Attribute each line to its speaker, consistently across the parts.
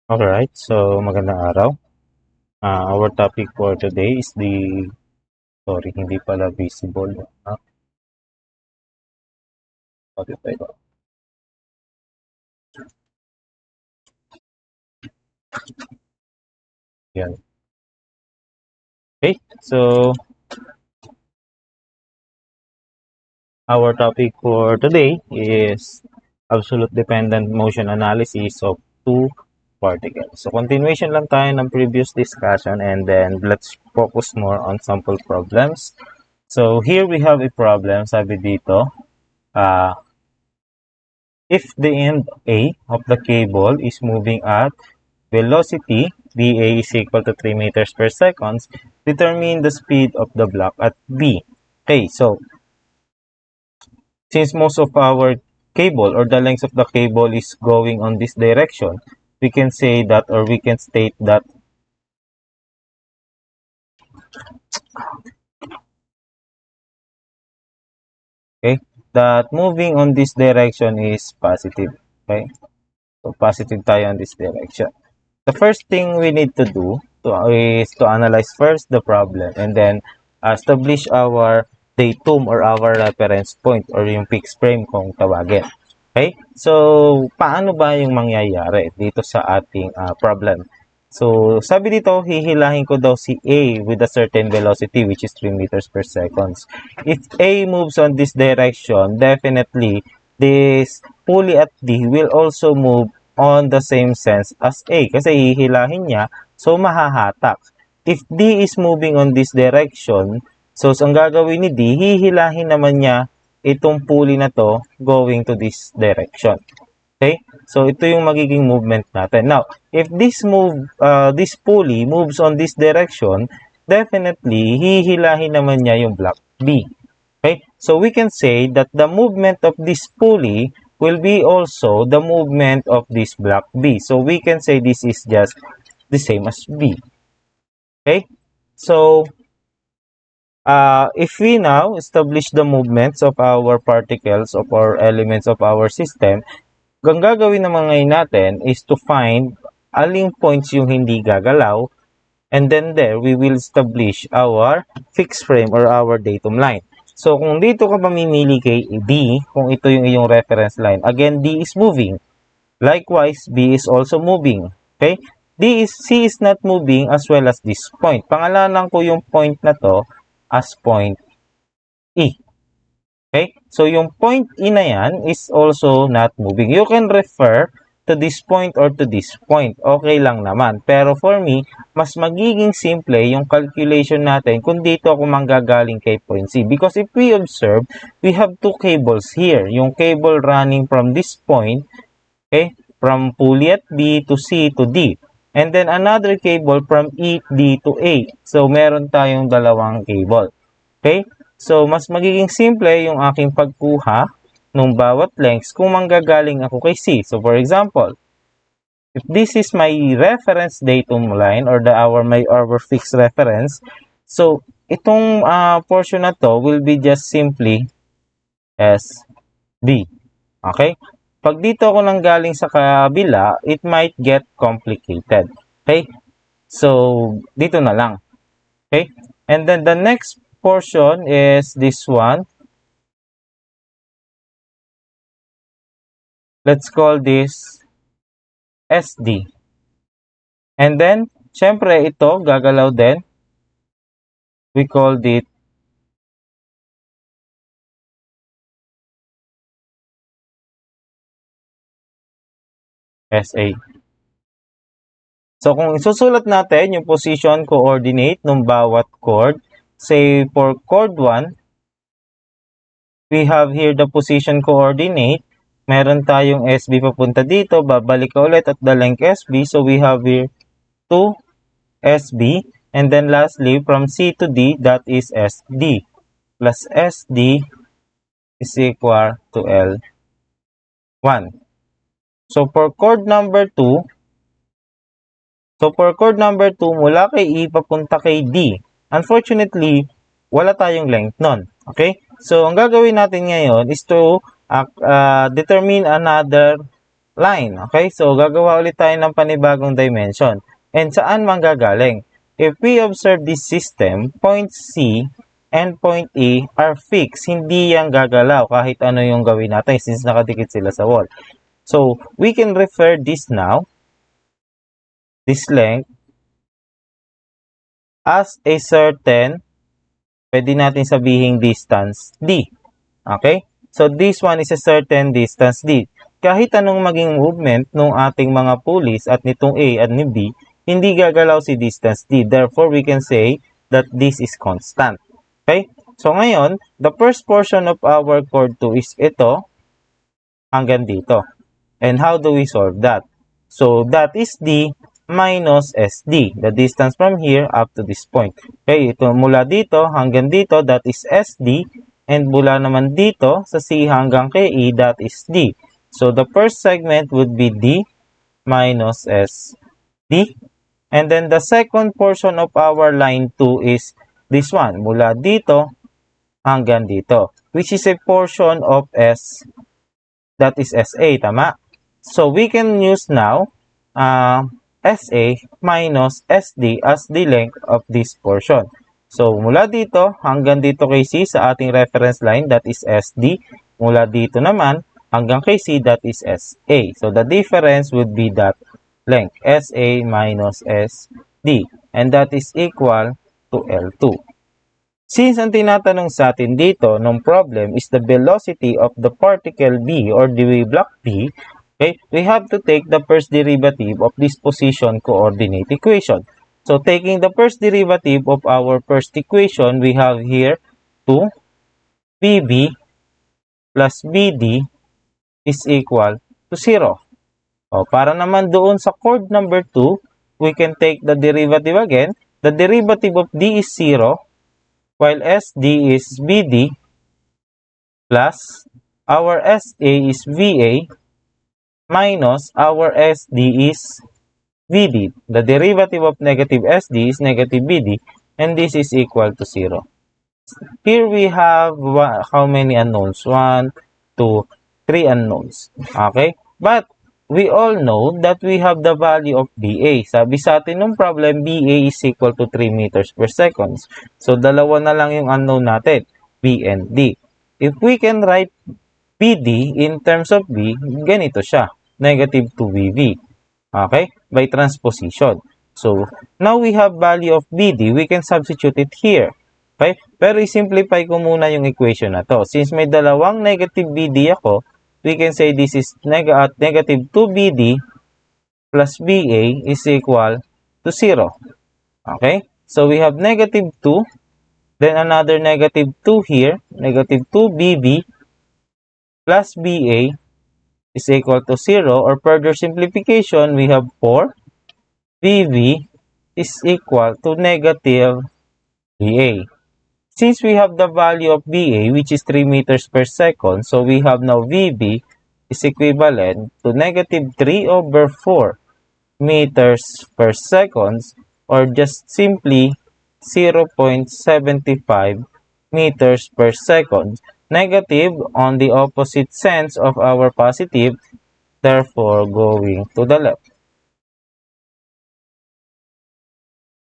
Speaker 1: Alright, so magandang araw. Our topic for today is sorry, hindi pala visible. Spotify ba? Yan. Okay, so our topic for today is absolute dependent motion analysis of two particles. So continuation lang tayo ng previous discussion and then let's focus more on sample problems. So here we have a problem, sabi dito, if the end A of the cable is moving at velocity dA is equal to 3 meters per second, determine the speed of the block at B. Okay, so since most of our cable or the length of the cable is going on this direction, we can say that or we can state that okay, that moving on this direction is positive. Okay, so positive tayo on this direction. The first thing we need to do is to analyze first the problem and then establish our datum or our reference point or yung fixed frame kung tawagin. Okay? So, paano ba yung mangyayari dito sa ating problem? So, sabi dito, hihilahin ko daw si A with a certain velocity which is 3 meters per second. If A moves on this direction, definitely this pulley at D will also move on the same sense as A kasi hihilahin niya, so mahahatak. If D is moving on this direction, so ang gagawin ni D, hihilahin naman niya itong pulley na to going to this direction. Okay? So ito yung magiging movement natin. Now, if this pulley moves on this direction, definitely hihilahin naman niya yung block B. Okay? So we can say that the movement of this pulley will be also the movement of this block B. So we can say this is just the same as B. Okay? So if we now establish the movements of our particles of our elements of our system, ang gagawin naman ngayon natin is to find aling points yung hindi gagalaw, and then there we will establish our fixed frame or our datum line. So kung dito ka mamimili kay D, kung ito yung iyong reference line, again D is moving. Likewise, B is also moving. Okay? C is not moving as well as this point. Pangalanan ko yung point na to as point E. Okay? So, yung point E na yan is also not moving. You can refer to this point or to this point. Okay lang naman. Pero for me, mas magiging simple yung calculation natin kung dito ako manggagaling kay point C. Because if we observe, we have two cables here. Yung cable running from this point, okay, from pulley at B to C to D. And then another cable from E, D to A. So, meron tayong dalawang cable. Okay? So, mas magiging simple yung aking pagkuha ng bawat lengths kung manggagaling ako kay C. So, for example, if this is my reference datum line or our fixed reference, so, itong portion na to will be just simply SB. Okay? Pag dito ako nanggaling sa kabila, it might get complicated. Okay? So, dito na lang. Okay? And then the next portion is this one. Let's call this SD. And then, syempre ito, gagalaw din. We call it SA. So, kung isusulat natin yung position coordinate ng bawat chord, say for chord 1, we have here the position coordinate. Meron tayong SB papunta dito, babalik ka ulit at the length SB. So, we have here 2 SB. And then lastly, from C to D, that is SD. Plus SD is equal to L1. So, for chord number 2, mula kay E papunta kay D, unfortunately, wala tayong length nun. Okay? So, ang gagawin natin ngayon is to determine another line. Okay? So, gagawa ulit tayo ng panibagong dimension. And saan manggagaling? If we observe this system, point C and point E are fixed. Hindi yan gagalaw kahit ano yung gawin natin since nakadikit sila sa wall. So, we can refer this now, this length, as a certain, pwede natin sabihin distance D. Okay? So, this one is a certain distance D. Kahit anong maging movement ng ating mga pulleys at nitong A at ni B, hindi gagalaw si distance D. Therefore, we can say that this is constant. Okay? So, ngayon, the first portion of our chord 2 is ito hanggang dito. And how do we solve that? So, that is D minus SD. The distance from here up to this point. Okay, ito mula dito hanggang dito, that is SD. And mula naman dito sa C hanggang kay E, that is D. So, the first segment would be D minus SD. And then, the second portion of our line 2 is this one. Mula dito hanggang dito. Which is a portion of S. That is SA, tama? So, we can use now SA minus SD as the length of this portion. So, mula dito hanggang dito kay C sa ating reference line, that is SD. Mula dito naman hanggang kay C, that is SA. So, the difference would be that length, SA minus SD. And that is equal to L2. Since ang tinatanong sa atin dito ng problem is the velocity of the particle B or the block B, okay, we have to take the first derivative of this position coordinate equation. So, taking the first derivative of our first equation, we have here 2 BB plus BD is equal to 0. O, para naman doon sa chord number 2, we can take the derivative again. The derivative of D is 0, while SD is BD, plus our SA is VA, minus our SD is VD. The derivative of negative SD is negative BD, and this is equal to 0. Here we have how many unknowns? 1, 2, 3 unknowns. Okay? But we all know that we have the value of BA. Sabi sa atin ng problem, BA is equal to 3 meters per second. So, dalawa na lang yung unknown natin, B and D. If we can write BD in terms of B, ganito siya, negative 2BV. Okay? By transposition. So, now we have value of BD, we can substitute it here. Okay? Pero i-simplify ko muna yung equation na to. Since may dalawang negative BD ako, we can say this is negative 2BD plus BA is equal to 0. Okay? So, we have negative 2, then another negative 2 here, negative 2BB plus BA is equal to 0, or further simplification, we have 4 BV is equal to negative BA. Since we have the value of BA, which is 3 meters per second, so we have now VB is equivalent to negative 3 over 4 meters per second, or just simply 0.75 meters per second. Negative on the opposite sense of our positive, therefore going to the left.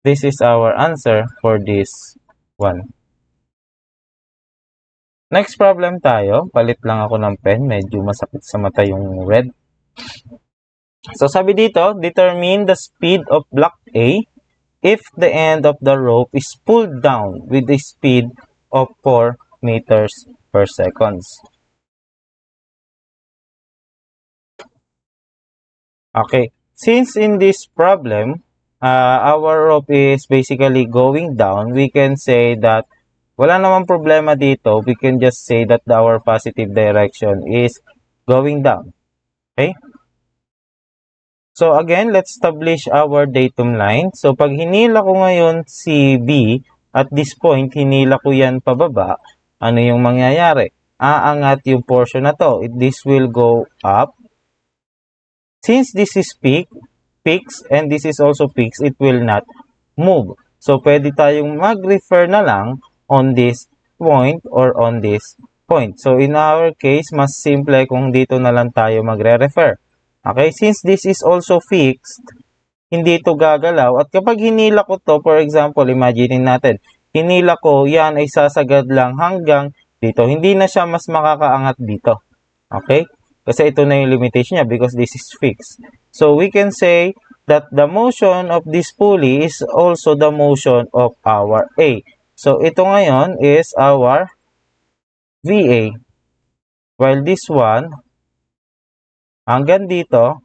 Speaker 1: This is our answer for this one. Next problem tayo. Palit lang ako ng pen. Medyo masakit sa mata yung red. So, sabi dito, determine the speed of block A if the end of the rope is pulled down with a speed of 4 meters per second. Okay. Since in this problem, our rope is basically going down, we can say that wala namang problema dito. We can just say that our positive direction is going down. Okay? So, again, let's establish our datum line. So, pag hinila ko ngayon si B, at this point, hinila ko yan pababa, ano yung mangyayari? Aangat yung portion na to. This will go up. Since this is fixed, and this is also fixed, it will not move. So, pwede tayong mag-refer na lang on this point or on this point. So, in our case, mas simple kung dito na lang tayo magre-refer. Okay, since this is also fixed, hindi ito gagalaw. At kapag hinila ko to, for example, imagine natin, hinila ko, yan ay sasagad lang hanggang dito. Hindi na siya mas makakaangat dito. Okay? Kasi ito na yung limitation niya because this is fixed. So, we can say that the motion of this pulley is also the motion of our A. So, ito ngayon is our VA. While this one, hanggang dito,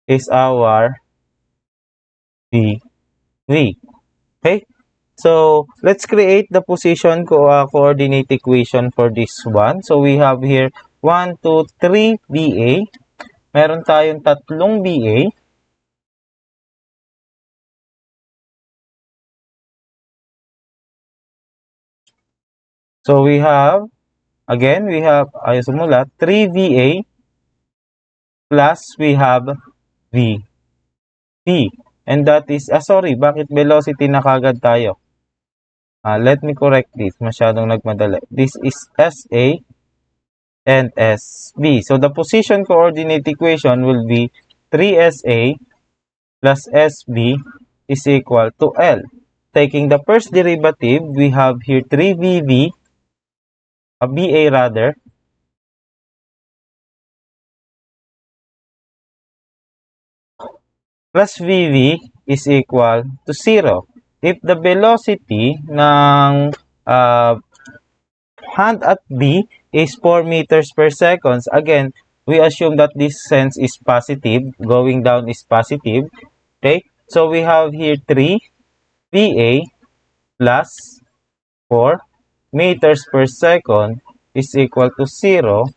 Speaker 1: is our V. Okay? So, let's create the position coordinate equation for this one. So, we have here 1, 2, 3 BA. Meron tayong tatlong BA. So, we have, again, we have, sumulat, 3 VA plus we have V. And that is, bakit velocity na kagad tayo? Let me correct this. Masyadong nagmadali. This is SA and SB. So, the position coordinate equation will be 3SA plus SB is equal to L. Taking the first derivative, we have here 3VB, BA rather, plus VV is equal to 0. If the velocity ng hand at B is 4 meters per second, again, we assume that this sense is positive, going down is positive. Okay, so we have here 3 VA plus 4 meters per second is equal to 0.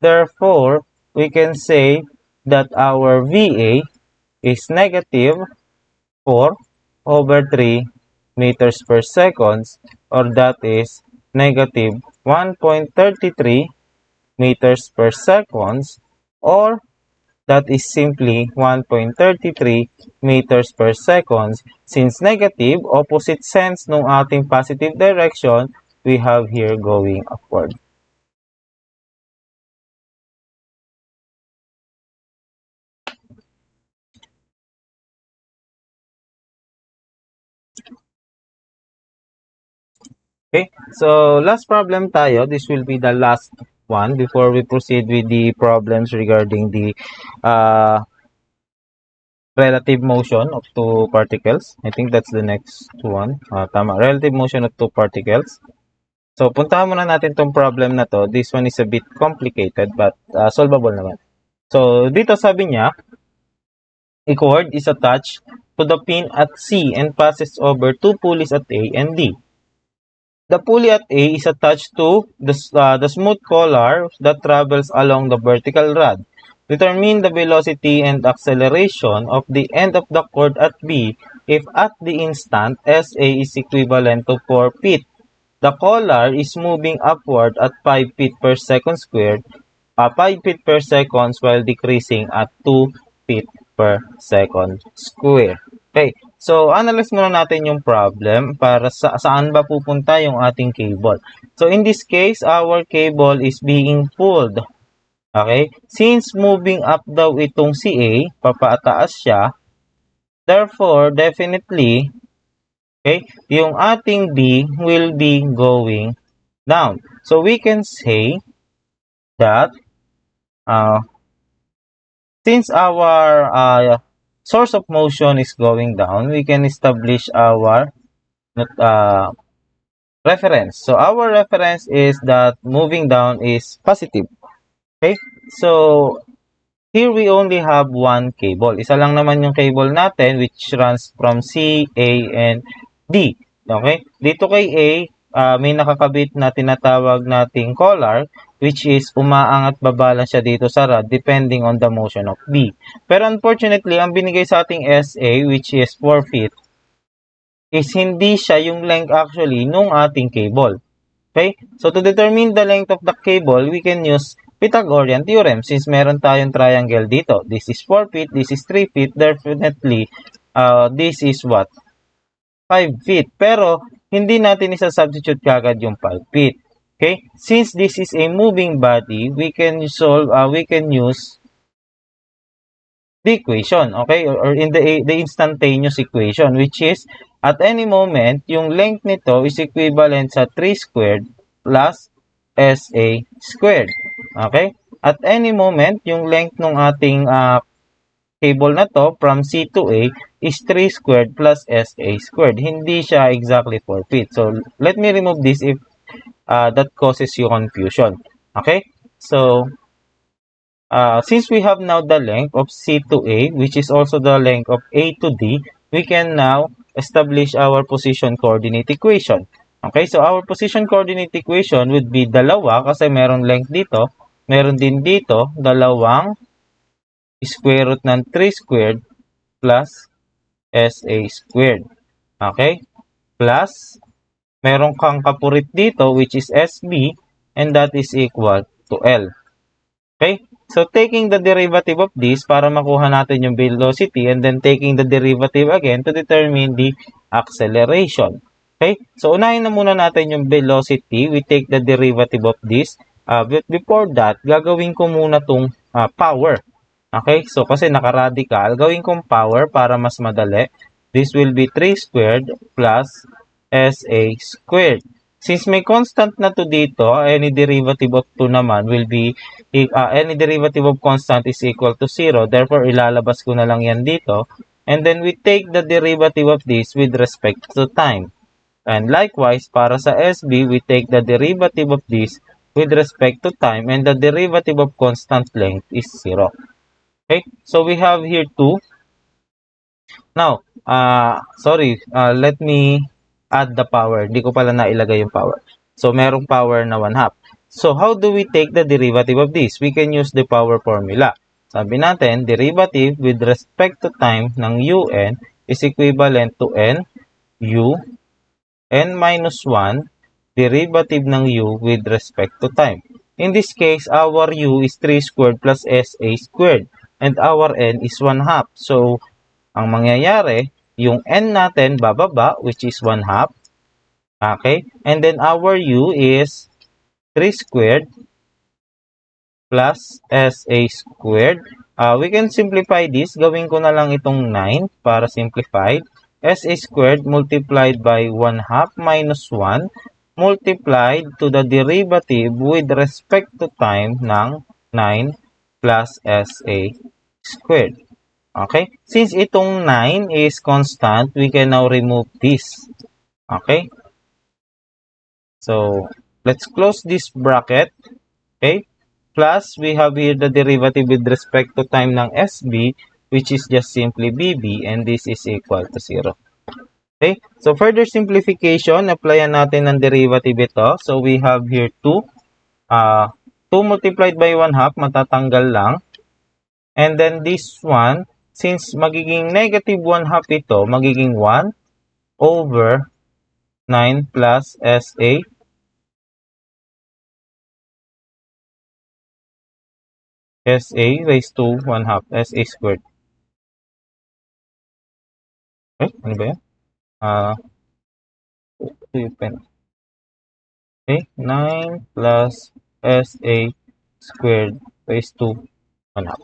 Speaker 1: Therefore, we can say that our VA is negative 4 over 3 meters per second, or that is negative 1.33 meters per second, or that is simply 1.33 meters per second. Since negative, opposite sense nung ating positive direction, we have here going upward. Okay, so last problem tayo. This will be the last one before we proceed with the problems regarding the relative motion of two particles. I think that's the next one. Tama, relative motion of two particles. So, puntahan muna natin tong problem na to. This one is a bit complicated but solvable naman. So, dito sabi niya, a cord is attached to the pin at C and passes over two pulleys at A and D. The pulley at A is attached to the smooth collar that travels along the vertical rod. Determine the velocity and acceleration of the end of the cord at B if at the instant SA is equivalent to 4 feet. The collar is moving upward at 5 feet per second squared, 5 feet per second while decreasing at 2 feet per second square. Okay, so analyze muna natin yung problem para saan ba pupunta yung ating cable. So in this case, our cable is being pulled. Okay, since moving up daw itong si A, papaataas siya, therefore definitely, okay, yung ating B will be going down. So we can say that since our source of motion is going down, we can establish our reference. So our reference is that moving down is positive. Okay? So here we only have one cable. Isa lang naman yung cable natin which runs from C, A, and D. Okay? Dito kay A, may nakakabit na tinatawag nating collar which is umaangat baba lang siya dito sa rod depending on the motion of B. Pero unfortunately, ang binigay sa ating SA which is 4 feet is hindi siya yung length actually nung ating cable. Okay? So to determine the length of the cable, we can use Pythagorean theorem since meron tayong triangle dito. This is 4 feet, this is 3 feet, definitely this is what? 5 feet. Pero hindi natin isa-substitute kagad yung 5 feet. Okay? Since this is a moving body, we can use the equation, okay? Or in the instantaneous equation, which is at any moment, yung length nito is equivalent sa 3 squared plus SA squared. Okay? At any moment, yung length ng ating cable na to from C to A is 3 squared plus SA squared. Hindi siya exactly 4 feet. So, let me remove this if that causes you confusion. Okay? So, since we have now the length of C to A, which is also the length of A to D, we can now establish our position coordinate equation. Okay, so our position coordinate equation would be dalawa kasi meron length dito, meron din dito, dalawang square root ng 3 squared plus SA squared. Okay, plus meron kang kapurit dito which is SB and that is equal to L. Okay? So, taking the derivative of this para makuha natin yung velocity and then taking the derivative again to determine the acceleration. Okay? So, unahin na muna natin yung velocity. We take the derivative of this. But before that, gagawin ko muna tong power. Okay? So, kasi naka-radical, gawin kong power para mas madali. This will be 3 squared plus SA squared. Since may constant na to dito, any derivative of 2 naman will be, any derivative of constant is equal to 0. Therefore, ilalabas ko na lang yan dito. And then, we take the derivative of this with respect to time. And likewise, para sa SB, we take the derivative of this with respect to time. And the derivative of constant length is 0. Okay? So, we have here 2. Now, let me add the power. Hindi ko pala nailagay yung power. So, merong power na 1/2. So, how do we take the derivative of this? We can use the power formula. Sabi natin, derivative with respect to time ng un is equivalent to n minus 1 derivative ng u with respect to time. In this case, our u is 3 squared plus SA squared and our n is 1/2. So, ang mangyayari, yung n natin bababa, which is 1/2. Okay? And then our u is 3 squared plus SA squared. We can simplify this. Gawin ko na lang itong 9 para simplified. SA squared multiplied by 1/2 minus 1 multiplied to the derivative with respect to time ng 9 plus SA squared. Okay? Since itong 9 is constant, we can now remove this. Okay? So, let's close this bracket. Okay? Plus, we have here the derivative with respect to time ng SB, which is just simply BB, and this is equal to 0. Okay? So, further simplification, applyan natin ng derivative ito. So, we have here 2. 2 multiplied by 1/2, matatanggal lang. And then this one, since magiging negative 1/2 ito, magiging 1 over 9 plus SA raised to 1/2 SA squared. Ano ba yan? Okay, 9 plus SA squared raised to 1/2.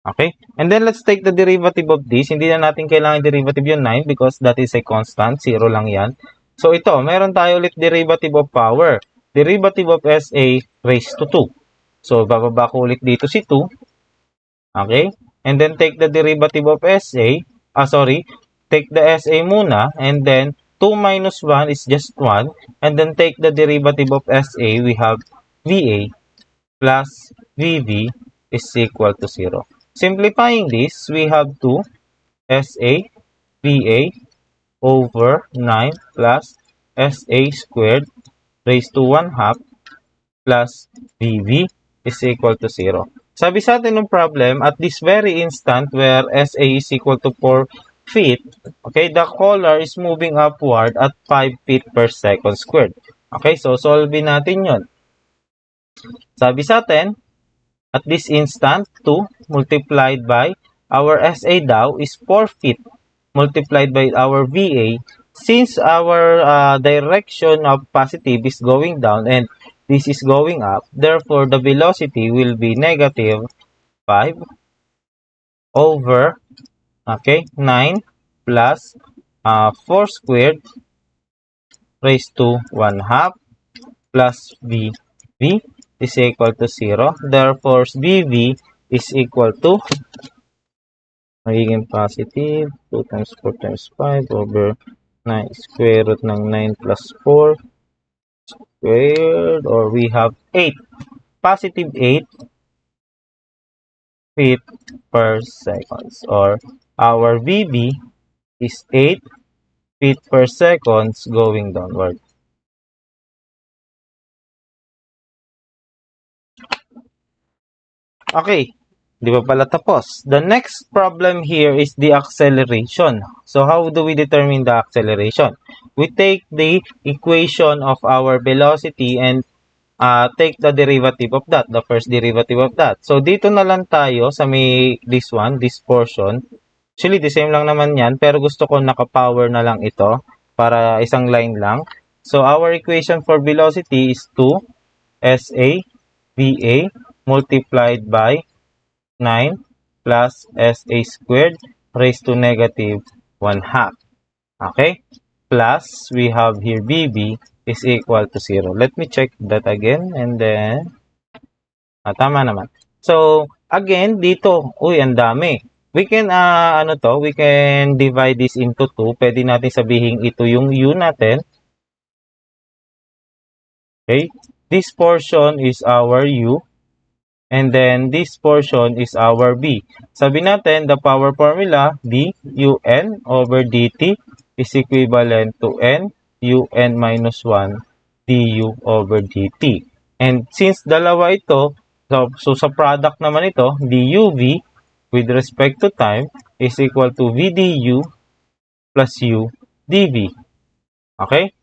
Speaker 1: Okay? And then, let's take the derivative of this. Hindi na natin kailangan derivative yung 9 because that is a constant. 0 lang yan. So, ito, meron tayo ulit derivative of power. Derivative of SA raised to 2. So, bababa ko ulit dito si 2. Okay? And then, take the derivative of SA. Take the SA muna. And then, 2 minus 1 is just 1. And then, take the derivative of SA. We have VA plus VV is equal to 0. Simplifying this, we have 2 SA VA over 9 plus SA squared raised to 1/2 plus VV is equal to 0. Sabi sa atin ng problem, at this very instant where SA is equal to 4 feet, okay, the collar is moving upward at 5 feet per second squared. Okay, so solve natin yun. Sabi sa atin, at this instant, 2 multiplied by our SA daw is 4 feet multiplied by our VA. Since our direction of positive is going down and this is going up, therefore the velocity will be negative 5 over, okay, 9 plus 4 squared raised to 1 half plus BV is equal to 0. Therefore, BV is equal to magiging positive 2 times 4 times 5 over 9 square root ng 9 plus 4 squared, or we have 8. Positive 8 feet per seconds, or our VB is 8 feet per seconds going downward. Okay, di ba pala tapos? The next problem here is the acceleration. So how do we determine the acceleration? We take the equation of our velocity and take the derivative of that, the first derivative of that. So dito na lang tayo sa may this one, this portion. Actually, the same lang naman yan, pero gusto ko naka-power na lang ito para isang line lang. So our equation for velocity is 2 SA VA multiplied by 9 plus SA squared raised to negative 1 half. Okay? Plus, we have here BB is equal to 0. Let me check that again and then, tama naman. So, again, dito, uy, ang dami. We can, we can divide this into 2. Pwede natin sabihin ito yung U natin. Okay? This portion is our U. And then, this portion is our B. Sabi natin, the power formula, dUn over dt is equivalent to n un minus 1 du over dt. And since dalawa ito, so sa product naman ito, duv with respect to time is equal to vdu plus u dv. Okay?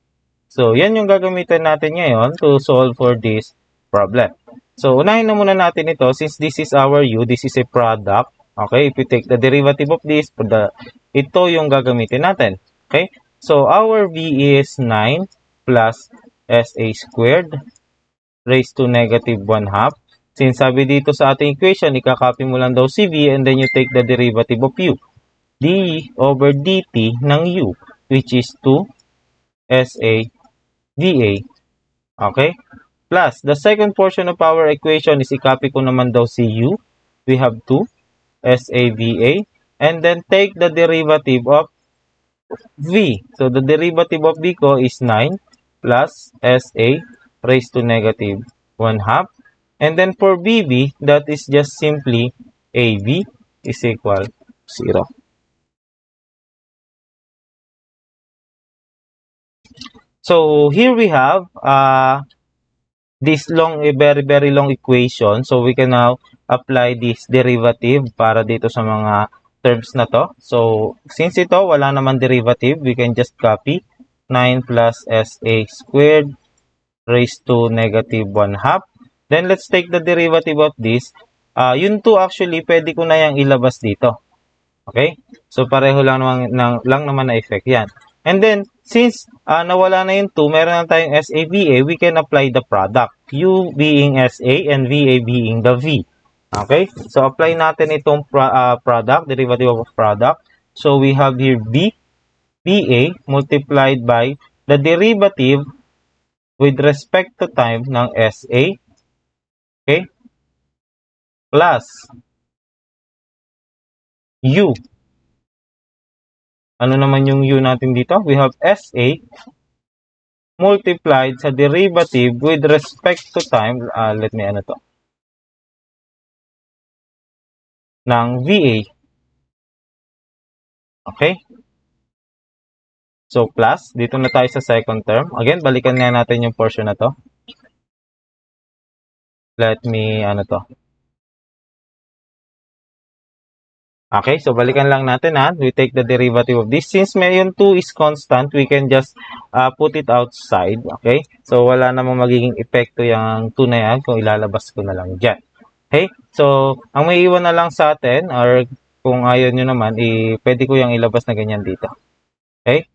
Speaker 1: So, yan yung gagamitin natin ngayon to solve for this problem. So, unahin na muna natin ito. Since this is our u, this is a product. Okay? If we take the derivative of this, ito yung gagamitin natin. Okay? So, our v is 9 plus SA squared raised to negative 1 half. Since sabi dito sa ating equation, ikakopy mo lang daw si v and then you take the derivative of u. d over dt ng u, which is 2 SA VA. Okay? Plus, the second portion of our equation is i-copy ko naman daw si u. We have 2 SAVA. And then take the derivative of v. So, the derivative of v ko is 9 plus SA raised to negative 1 half. And then for BB, that is just simply AB is equal to 0. So, here we have this long, a very, very long equation. So, we can now apply this derivative para dito sa mga terms na to. So, since ito, wala naman derivative, we can just copy 9 plus SA squared raised to negative 1 half. Then, let's take the derivative of this. Yun 2 actually, pwede ko na yung ilabas dito. Okay? So, pareho lang naman na effect yan. And then, since nawala na yung 2, meron na tayong SAVA, we can apply the product. U being SA and VA being the V. Okay? So, apply natin itong product, derivative of product. So, we have here VA multiplied by the derivative with respect to time ng SA. Okay? Plus U. Ano naman yung U natin dito? We have SA multiplied sa derivative with respect to time. Let me ng VA. Okay? So, plus. Dito na tayo sa second term. Again, balikan nga natin yung portion na to. Let me, Okay, so balikan lang natin ha. We take the derivative of this. Since yung 2 is constant, we can just put it outside. Okay? So, wala namang magiging epekto yung 2 na yan kung ilalabas ko na lang dyan. Okay? So, ang may iwan na lang sa atin, or kung ayaw nyo naman, pwede ko yung ilabas na ganyan dito. Okay?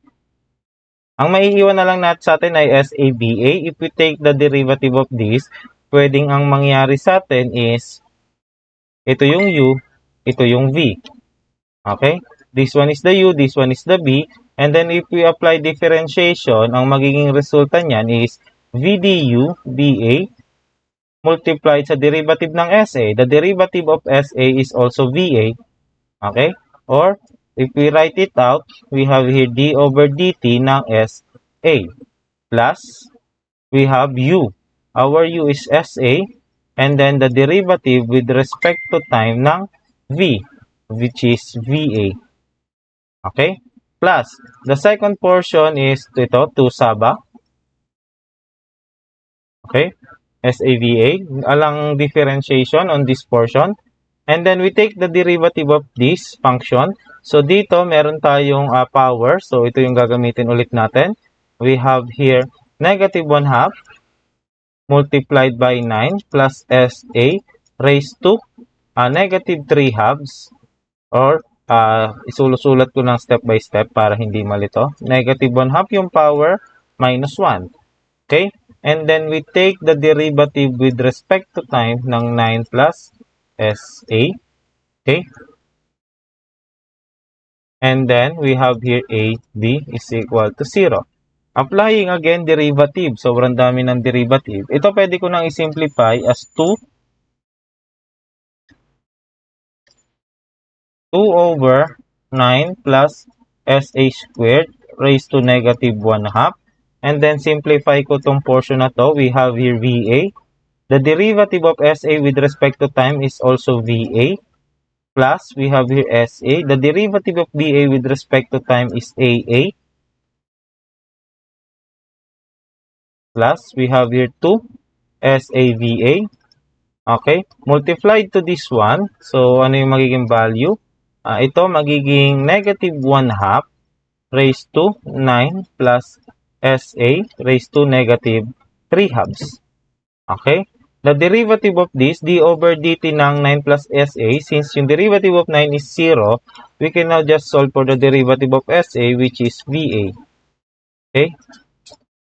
Speaker 1: Ang maiiwan na lang natin sa atin ay SABA. If we take the derivative of this, pwedeng ang mangyari sa atin is, ito yung U, ito yung V. Okay? This one is the U, this one is the B. And then if we apply differentiation, ang magiging resulta niyan is V du dA multiplied sa derivative ng SA. The derivative of SA is also VA. Okay? Or, if we write it out, we have here d over dt ng SA. Plus, we have U. Our U is SA. And then the derivative with respect to time ng V, which is VA. Okay? Plus, the second portion is ito, 2 saba. Okay? SAVA. Alang differentiation on this portion. And then we take the derivative of this function. So dito, meron tayong power. So ito yung gagamitin ulit natin. We have here negative 1/2 multiplied by 9 plus SA raised to negative 3/2 or isusulat ko ng step by step para hindi malito. Negative 1/2 yung power minus 1. Okay? And then we take the derivative with respect to time ng 9 plus SA. Okay? And then we have here A, B is equal to 0. Applying again derivative. Sobrang dami ng derivative. Ito pwede ko nang i-simplify as 2 over 9 plus SA squared raised to negative 1/2. And then simplify ko tong portion na to. We have here VA. The derivative of SA with respect to time is also VA. Plus, we have here SA. The derivative of BA with respect to time is AA. Plus, we have here 2 SAVA. Okay? Multiplied to this one. So, ano yung magiging value? Ito magiging negative 1/2 raised to 9 plus SA raised to negative 3/2. Okay? The derivative of this, d over dt ng 9 plus SA, since yung derivative of 9 is 0, we can now just solve for the derivative of SA, which is VA. Okay?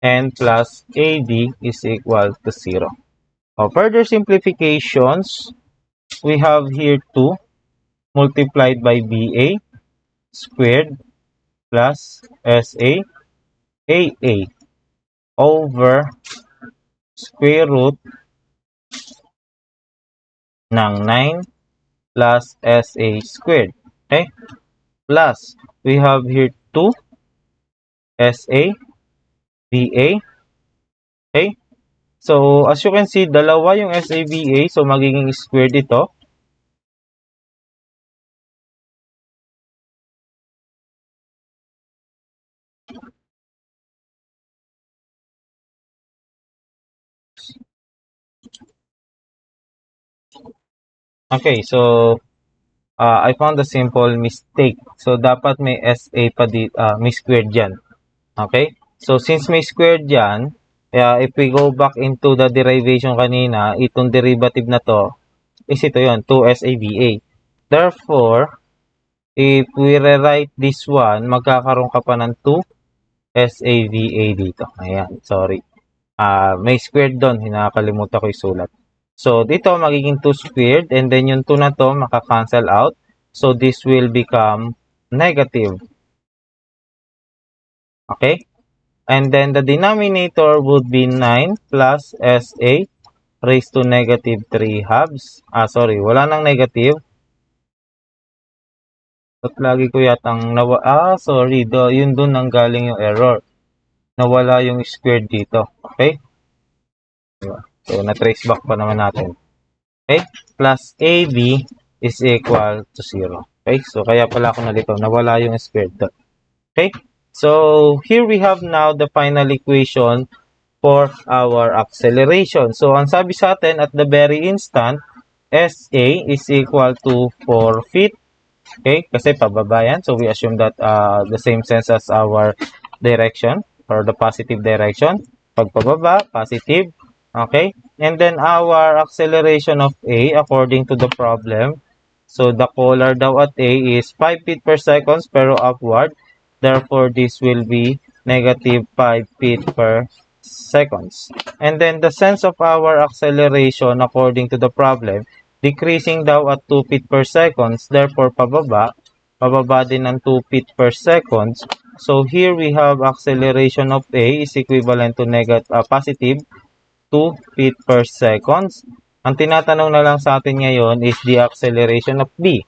Speaker 1: And plus AD is equal to 0. Further simplifications, we have here 2 multiplied by BA squared plus SA AA over square root ng 9 plus SA squared. Okay? Plus, we have here 2 SA VA. Okay? So, as you can see, dalawa yung SAVA. So, magiging squared ito. Okay, so I found a simple mistake. So, dapat may SA pa may squared dyan. Okay? So, since may squared dyan, if we go back into the derivation kanina, itong derivative na to, is ito yun, 2SAVA. Therefore, if we rewrite this one, magkakaroon ka pa ng 2SAVA dito. Ayan, sorry. May squared doon, hinakalimutan ko isulat. So, dito magiging 2 squared and then yung 2 na to makakancel out. So, this will become negative. Okay? And then the denominator would be 9 plus SA raised to negative 3/2. Sorry, wala nang negative. Ba't lagi ko yatang sorry, yun dun nang galing yung error. Nawala yung squared dito. Okay? So, na-trace back pa naman natin. Okay? Plus AB is equal to 0. Okay? So, kaya pala ako nalito. Nawala yung squared dot. Okay? So, here we have now the final equation for our acceleration. So, ang sabi sa atin, at the very instant, SA is equal to 4 feet. Okay? Kasi pababa yan. So, we assume that the same sense as our direction or the positive direction. Pag pababa, positive. Okay? And then our acceleration of A according to the problem. So the collar daw at A is 5 feet per second pero upward. Therefore, this will be negative 5 feet per seconds. And then the sense of our acceleration according to the problem decreasing daw at 2 feet per seconds, therefore pababa din ng 2 feet per seconds. So here we have acceleration of A is equivalent to positive 2 feet per seconds. Ang tinatanong na lang sa atin ngayon is the acceleration of B.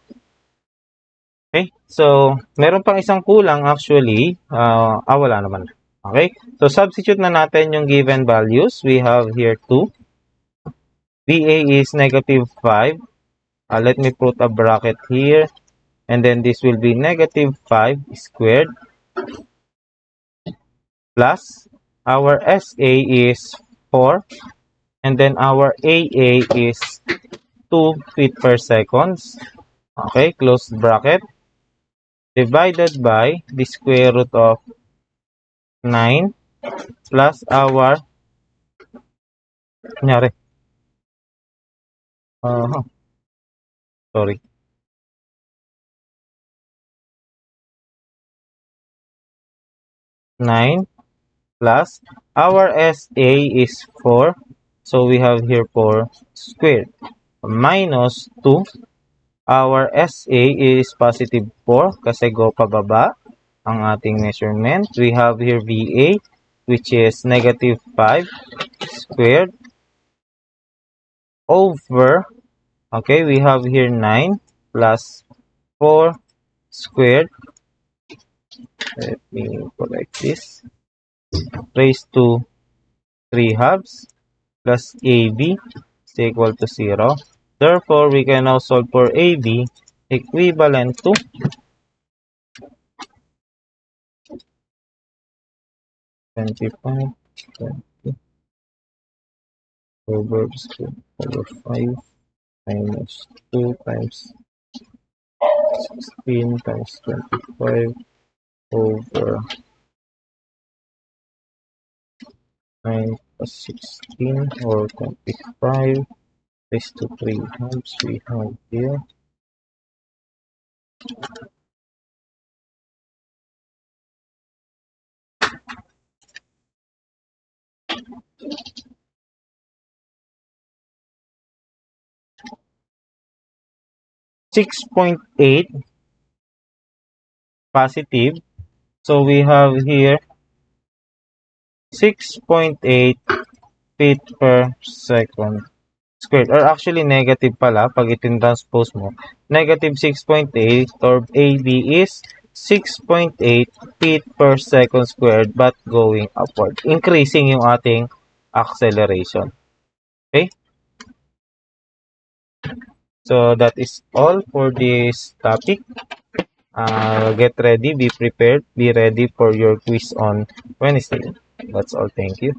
Speaker 1: Okay, so meron pang isang kulang actually, wala naman. Okay, so substitute na natin yung given values. We have here 2. VA is negative 5. Let me put a bracket here. And then this will be negative 5 squared. Plus, our SA is 4. And then our AA is 2 feet per seconds. Okay, close bracket. Divided by the square root of 9 plus our sorry. Nine plus our SA is 4. So we have here 4 squared minus 2. Our SA is positive 4 kasi go pababa ang ating measurement. We have here VA which is negative 5 squared over, okay, we have here 9 plus 4 squared. Let me correct this. Raised to 3 halves plus AB is equal to 0. Therefore, we can now solve for AB equivalent to 25 over 5 minus 2 times 16 times 25 over 9 plus 16 or 25 raised to 3 halves we have here. .8 positive. So we have here 6.8 feet per second squared. Or actually negative pala pag itin-transpose mo. Negative 6.8 or AB is 6.8 feet per second squared but going upward. Increasing yung ating acceleration. Okay? So that is all for this topic. Get ready, be prepared, be ready for your quiz on Wednesday. That's all. Thank you.